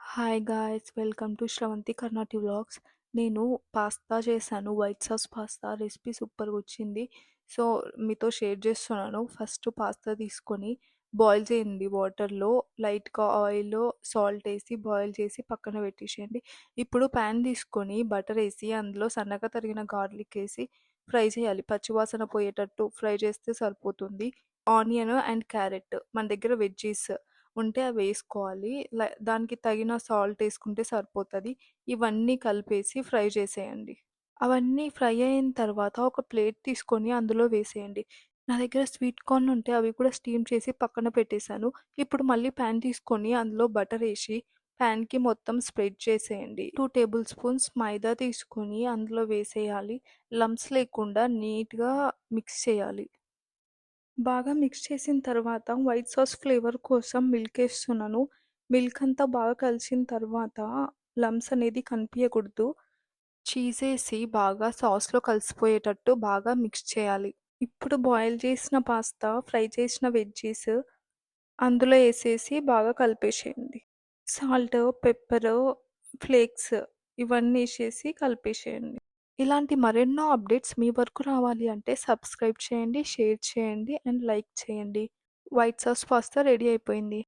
Hi guys! Welcome to Sravanthi Karnati vlogs. నేను pasta చేశాను. White sauce pasta recipe సూపర్‌గొచ్చింది. So, మీతో షేర్ చేస్తున్నాను. ఫస్ట్ పాస్తా తీసుకొని బాయిల్ చేయండి వాటర్‌లో. లైట్‌గా ఆయిల్, సాల్ట్ ఏసి బాయిల్ చేసి పక్కన పెట్టేసేయండి. ఇప్పుడు పాన్ తీసుకొని బటర్ ఏసి అందులో సన్నగా తరిగిన గార్లిక్ ఏసి ఫ్రై చేయాలి. పచ్చివాసన పోయేటట్టు ఫ్రై చేస్తే సరిపోతుంది. ఆనియన్ అండ్ క్యారెట్ మన దగ్గర వెజ్జీస్ ఉంటే అవేసుకోవాలి. దానికి తగిన సాల్ట్ ఏసుకుంటే సరిపోతది. ఇవన్నీ కలిపేసి ఫ్రై చేసేయండి. అవన్నీ ఫ్రై అయిన తర్వాత ఒక ప్లేట్ తీసుకొని అందులో వేసేయండి. నా దగ్గర స్వీట్ కార్న్ ఉంటే అవి కూడా స్టీమ్ చేసి పక్కన పెట్టేశాను. ఇప్పుడు మళ్ళీ పాన్ తీసుకొని అందులో బటర్ ఏసి పాన్‌కి మొత్తం స్ప్రెడ్ చేసేయండి. 2 టేబుల్ స్పూన్స్ మైదా తీసుకొని అందులో వేసేయాలి. లంప్స్ లేకుండా నీట్‌గా మిక్స్ చేయాలి. బాగా మిక్స్ చేసిన తర్వాత వైట్ సాస్ ఫ్లేవర్ కోసం మిల్క్ ఏస్తున్నాను. మిల్క్ అంతా బాగా కలిసిన తర్వాత లంప్స్ అనేది కనిపియకూడదు. చీసేసి బాగా సాస్‌లో కలిసిపోయేటట్టు బాగా మిక్స్ చేయాలి. ఇప్పుడు బాయిల్ చేసిన పాస్తా, ఫ్రై చేసిన వెజ్జీస్ అందులో ఏసేసి బాగా కలిపేసేయండి. సాల్ట్, పెప్పరు, ఫ్లేక్స్ ఇవన్నీ ఏసేసి కలిపేసేయండి. ఇలాంటి మరెన్నో అప్డేట్స్ మీ వరకు రావాలి అంటే సబ్స్క్రైబ్ చేయండి, షేర్ చేయండి అండ్ లైక్ చేయండి. వైట్ సాస్ పాస్తా రెడీ అయిపోయింది.